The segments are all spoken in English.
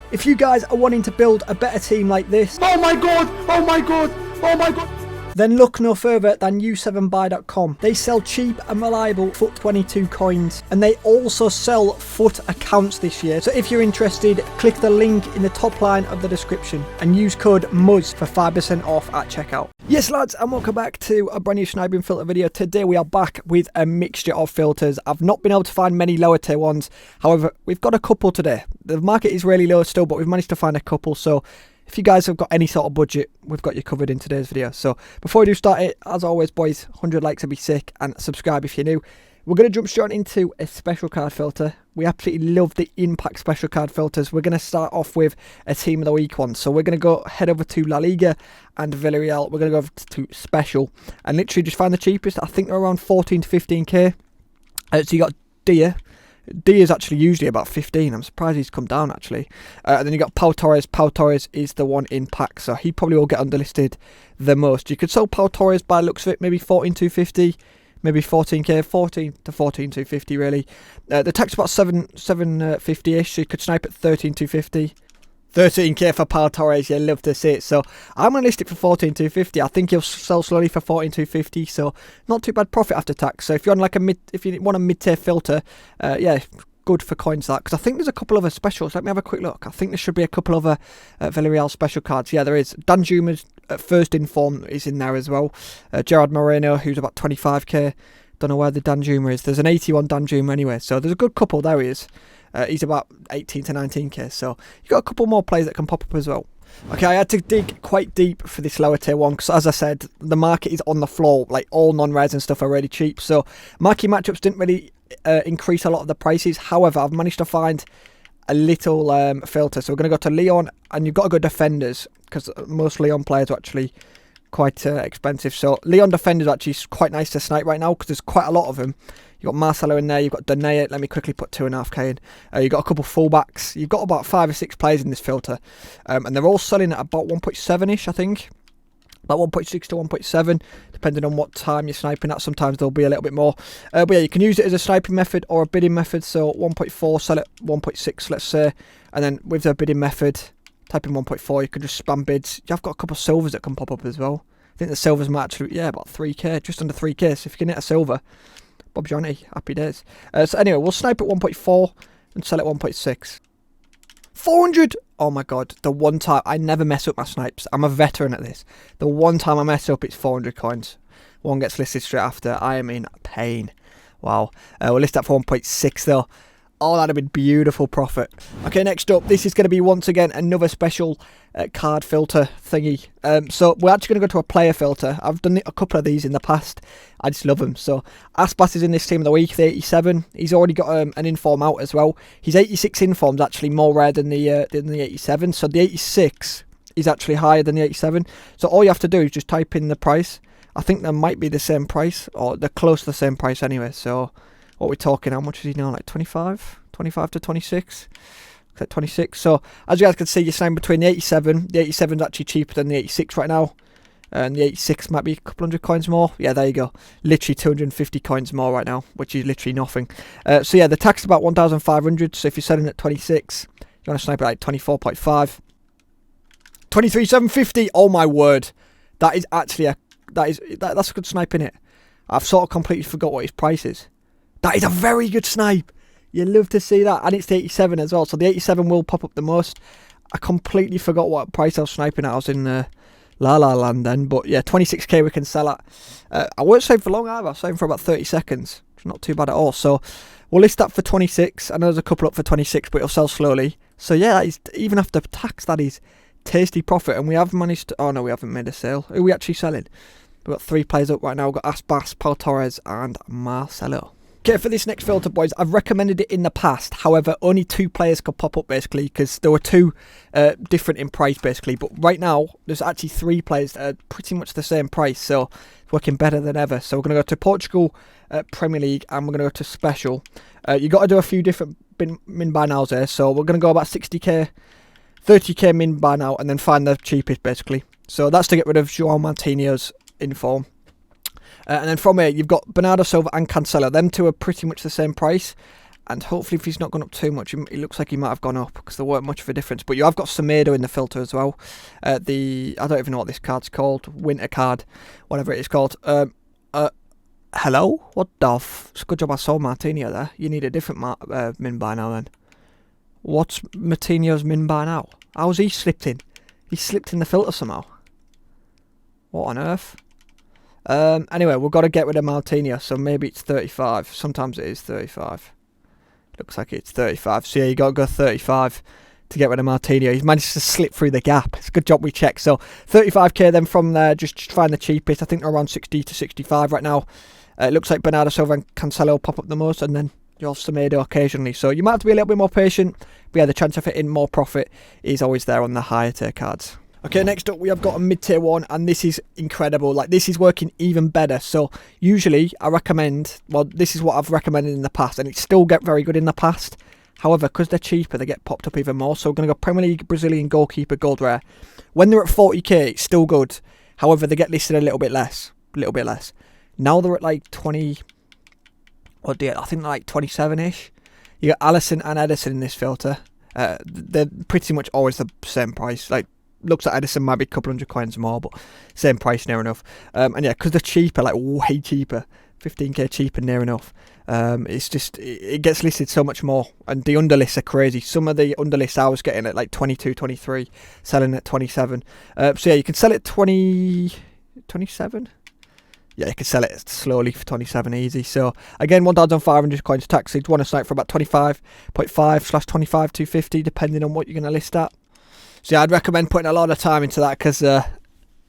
If you guys are wanting to build a better team like this, oh my god, oh my god, oh my god, then look no further than u7buy.com. They sell cheap and reliable FUT 22 coins, and they also sell FUT accounts this year. So if you're interested, click the link in the top line of the description and use code MUZZ for 5% off at checkout. Yes lads, and welcome back to a brand new sniping filter video. Today we are back with a mixture of filters. I've not been able to find many lower tier ones, however we've got a couple today. The market is really low still, but we've managed to find a couple, so if you guys have got any sort of budget, we've got you covered in today's video. So before we do start it, as always boys, 100 likes would be sick, and subscribe if you're new. We're going to jump straight into a special card filter. We absolutely love the impact special card filters. We're going to start off with a team of the week one. So we're going to go head over to La Liga and Villarreal. We're going to go over to special and literally just find the cheapest. I think they're around 14 to 15k. So you got Dia. D is actually usually about 15. I'm surprised he's come down actually. And then you got Pau Torres. Pau Torres is the one in pack, so he probably will get underlisted the most. You could sell Pau Torres by looks of it, maybe 14,250, maybe 14k, 14 to 14,250 really. The tax about 750ish, so you could snipe at 13,250. 13k for Pau Torres, you love to see it. So I'm going to list it for 14,250. I think he'll sell slowly for 14,250. So not too bad profit after tax. So if you're on like if you want a mid-tier filter, yeah, good for coins that. Because I think there's a couple other specials. Let me have a quick look. I think there should be a couple other Villarreal special cards. Yeah, there is. Danjuma's first in form is in there as well. Gerard Moreno, who's about 25k. Don't know where the Danjuma is. There's an 81 Danjuma anyway. So there's a good couple. There he is. He's about 18 to 19k, so you got a couple more players that can pop up as well. Okay, I had to dig quite deep for this lower tier one because, as I said, the market is on the floor. Like all non-res and stuff are really cheap, so marquee matchups didn't really increase a lot of the prices. However, I've managed to find a little filter, so we're going to go to Leon, and you've got to go defenders because most Leon players are actually quite expensive. So Leon defenders are actually quite nice to snipe right now because there's quite a lot of them. You've got Marcelo in there, you've got Donaya. Let me quickly put 2.5k in. You've got a couple fullbacks. You've got about 5 or 6 players in this filter. And they're all selling at about 1.7ish, I think. About 1.6 to 1.7, depending on what time you're sniping at. Sometimes there'll be a little bit more. But yeah, you can use it as a sniping method or a bidding method. So 1.4, sell it 1.6, let's say. And then with the bidding method, type in 1.4, you can just spam bids. You've got a couple of silvers that can pop up as well. I think the silvers might actually, yeah, about 3k, just under 3k. So if you can hit a silver, Bob Johnny, happy days. So anyway, we'll snipe at 1.4 and sell at 1.6. 400! Oh my god, the one time, I never mess up my snipes. I'm a veteran at this. The one time I mess up, it's 400 coins. One gets listed straight after. I am in pain. Wow. We'll list that for 1.6 though. Oh, that'd have been beautiful profit. Okay, next up, this is going to be once again another special card filter thingy. So we're actually going to go to a player filter. I've done a couple of these in the past. I just love them. So Aspas is in this team of the week, the 87. He's already got an inform out as well. His 86 inform's actually more rare than the 87. So the 86 is actually higher than the 87. So all you have to do is just type in the price. I think they might be the same price, or they're close to the same price anyway. So what we're talking, how much is he now? Like 25 to 26? Like 26. So as you guys can see, you're saying between the 87. The 87 is actually cheaper than the 86 right now. And the 86 might be a couple hundred coins more. Yeah, there you go. Literally 250 coins more right now, which is literally nothing. So yeah, the tax is about 1,500. So if you're selling at 26, you want to snipe at like 24.5. 23,750. Oh my word. That is actually that's a good snipe in it. I've sort of completely forgot what his price is. That is a very good snipe. You love to see that. And it's the 87 as well. So the 87 will pop up the most. I completely forgot what price I was sniping at. I was in La La Land then. But yeah, 26k we can sell at. I won't save for long either. I was saving for about 30 seconds. It's not too bad at all. So we'll list that for 26. I know there's a couple up for 26, but it'll sell slowly. So yeah, that is, even after tax, that is tasty profit. And we have managed to... Oh no, we haven't made a sale. Who are we actually selling? We've got 3 players up right now. We've got Aspas, Pau Torres and Marcelo. Okay, for this next filter, boys, I've recommended it in the past. However, only 2 players could pop up, basically, because there were 2 different in price, basically. But right now, there's actually 3 players that are pretty much the same price, so it's working better than ever. So we're going to go to Portugal Premier League, and we're going to go to Special. You got to do a few different min buy nows there, so we're going to go about 60k, 30k min buy now, and then find the cheapest, basically. So that's to get rid of João Martinez's inform. And then from here, you've got Bernardo Silva and Cancelo. Them 2 are pretty much the same price. And hopefully if he's not gone up too much, it looks like he might have gone up because there weren't much of a difference. But you have got Semedo in the filter as well. I don't even know what this card's called. Winter card, whatever it is called. Hello? What the It's a good job I saw Martinho there. You need a different min by now then. What's Martinho's min by now? How's he slipped in? He slipped in the filter somehow. What on earth? Anyway, we've got to get rid of Martinho, so maybe it's 35. Sometimes it is 35. Looks like it's 35. So yeah, you got to go 35 to get rid of Martinho. He's managed to slip through the gap. It's a good job we checked. So 35k then from there, just find the cheapest. I think they're around 60 to 65 right now. It looks like Bernardo Silva and Cancelo pop up the most, and then you'll have Semedo occasionally. So you might have to be a little bit more patient. But yeah, the chance of hitting more profit is always there on the higher tier cards. Okay, next up we have got a mid-tier one, and this is incredible. Like, this is working even better. So usually I recommend, well, this is what I've recommended in the past, and it still get very good in the past. However, because they're cheaper, they get popped up even more. So we're going to go Premier League Brazilian goalkeeper gold rare. When they're at 40k, it's still good. However, they get listed a little bit less. Now they're at like 20, I think like 27-ish. You got Alisson and Ederson in this filter. They're pretty much always the same price. Like, looks like Edison might be a couple hundred coins more, but same price near enough. And yeah, because they're cheaper, like way cheaper, 15k cheaper near enough. It's just, it gets listed so much more, and the underlists are crazy. Some of the underlists I was getting at like 22, 23, selling at 27. So yeah, you can sell it 27. Yeah, you can sell it slowly for 27 easy. So again, 1,500 coins tax. So you'd want to snipe for about 25.5/25 depending on what you're going to list at. So yeah, I'd recommend putting a lot of time into that, because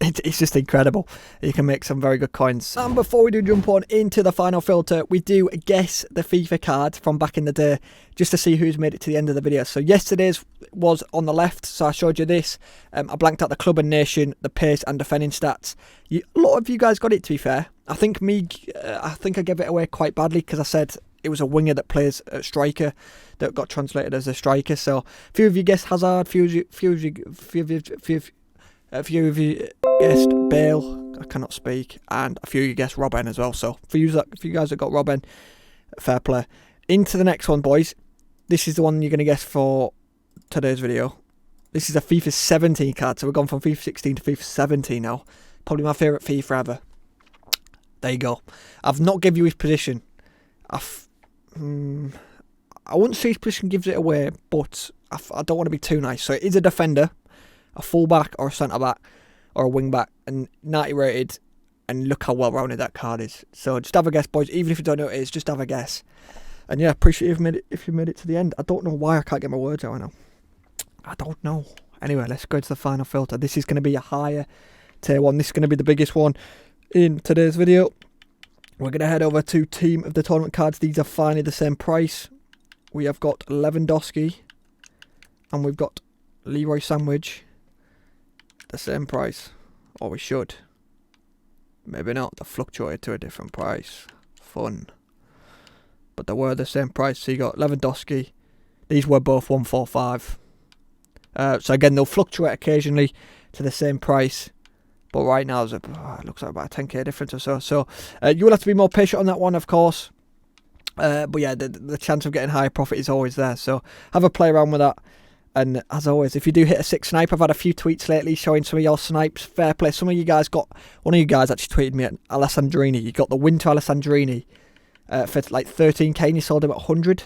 it's just incredible. You can make some very good coins. And before we do jump on into the final filter, we do guess the FIFA card from back in the day, just to see who's made it to the end of the video. So yesterday's was on the left, so I showed you this. I blanked out the club and nation, the pace and defending stats. A lot of you guys got it, to be fair. I think I gave it away quite badly, because I said it was a winger that plays at striker that got translated as a striker. So a few of you guessed Hazard, few of you guessed Bale, I cannot speak, and a few of you guessed Robben as well. So for you guys that got Robben, fair play. Into the next one, boys. This is the one you're going to guess for today's video. This is a FIFA 17 card, so we've gone from FIFA 16 to FIFA 17 now. Probably my favourite FIFA ever. There you go. I've not given you his position. I wouldn't say his position gives it away, but I don't want to be too nice. So it is a defender, a fullback or a centre-back or a wing-back, and 90 rated, and look how well-rounded that card is. So just have a guess, boys. Even if you don't know what it is, just have a guess. And yeah, appreciate if you made it to the end. I don't know why I can't get my words out right now. I don't know. Anyway, let's go to the final filter. This is going to be a higher tier one. This is going to be the biggest one in today's video. We're going to head over to team of the tournament cards. These are finally the same price. We have got Lewandowski and we've got Leroy Sandwich. The same price. Or we should. Maybe not. They fluctuated to a different price. Fun. But they were the same price. So you got Lewandowski. These were both 145. So again, they'll fluctuate occasionally to the same price. But right now, it looks like about a 10k difference or so. So you will have to be more patient on that one, of course. But yeah, the chance of getting higher profit is always there. So have a play around with that. And as always, if you do hit a 6 snipe, I've had a few tweets lately showing some of your snipes. Fair play. Some of you guys got, one of you guys actually tweeted me at Alessandrini. You got the Winter Alessandrini for like 13k and you sold him at 100.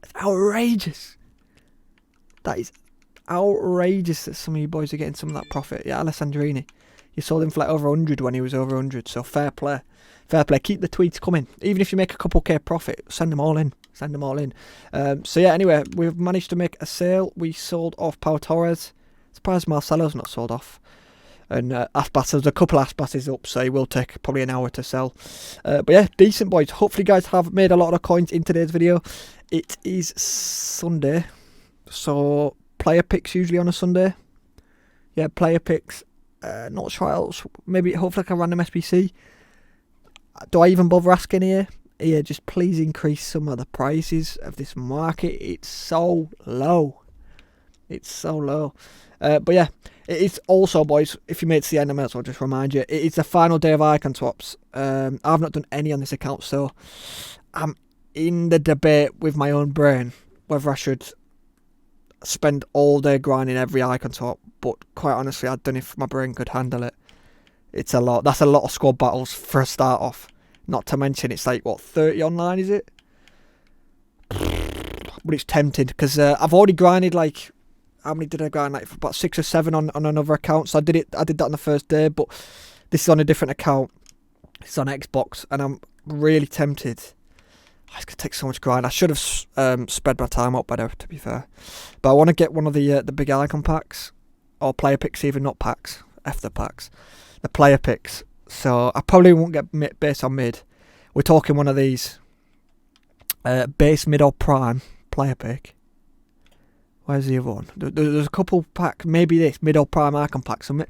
That's outrageous. That is outrageous that some of you boys are getting some of that profit. Yeah, Alessandrini. You sold him for like over 100 when he was over 100. So fair play. Fair play. Keep the tweets coming. Even if you make a couple k profit, send them all in. Send them all in. So yeah, anyway, we've managed to make a sale. We sold off Pau Torres. Surprised Marcelo's not sold off. And Aspas, there's a couple Aspases up, so it will take probably an hour to sell. But yeah, decent, boys. Hopefully you guys have made a lot of coins in today's video. It is Sunday. So player picks usually on a Sunday. Yeah, player picks. Not sure else. Maybe hopefully like a random SBC. Do I even bother asking here? Here, just please increase some of the prices of this market. It's so low. It's so low. But yeah, it is also, boys, if you made it to the end, I may as well just remind you, it is the final day of icon swaps. I've not done any on this account, so I'm in the debate with my own brain whether I should spend all day grinding every icon swap, but quite honestly, I don't know if my brain could handle it. It's a lot. That's a lot of squad battles for a start off. Not to mention, it's like, what, 30 online, is it? But it's tempting, because I've already grinded, like, how many did I grind? Like, about 6 or 7 on another account. So I did that on the first day, but this is on a different account. It's on Xbox, and I'm really tempted. It's going to take so much grind. I should have sped my time up better, to be fair. But I want to get one of the big icon packs. Or player picks even, not packs. F the packs. The player picks. So I probably won't get base on mid. We're talking one of these. Base, mid or prime player pick. Where's the other one? There's a couple packs. Maybe this, mid or prime icon packs. So,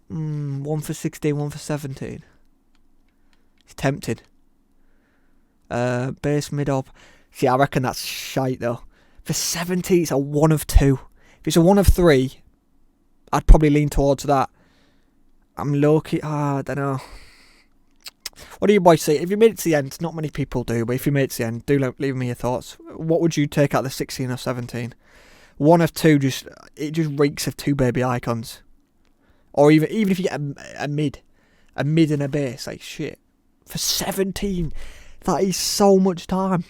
one for 16, one for 17. It's tempting. Base, mid, up. See, I reckon that's shite though. For 70, it's a 1 of 2. If it's a 1 of 3, I'd probably lean towards that. I'm low-key, I don't know. What do you boys say? If you made it to the end, not many people do, but if you made it to the end, do leave me your thoughts. What would you take out of the 16 or 17? 1 of 2, it just reeks of 2 baby icons. Or even if you get a mid and a base, like shit. For 17. That is so much time.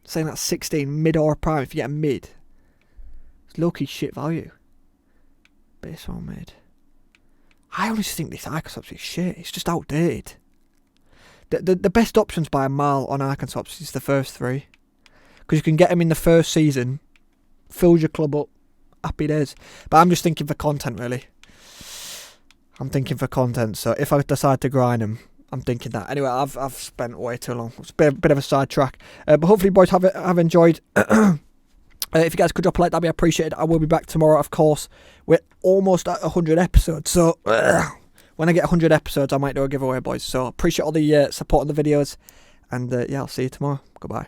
Saying that's 16, mid or prime. If you get a mid, it's low-key shit value. Base or mid. I honestly think this icon swaps is shit. It's just outdated. The best options by a mile on icon swaps is the first 3. Because you can get them in the first season, fills your club up, happy days. But I'm just thinking for content, really. I'm thinking for content. So if I decide to grind them, I'm thinking that. Anyway, I've spent way too long. It's a bit of a sidetrack. But hopefully, boys, have enjoyed. If you guys could drop a like, that'd be appreciated. I will be back tomorrow, of course. We're almost at 100 episodes. So when I get 100 episodes, I might do a giveaway, boys. So appreciate all the support on the videos. And yeah, I'll see you tomorrow. Goodbye.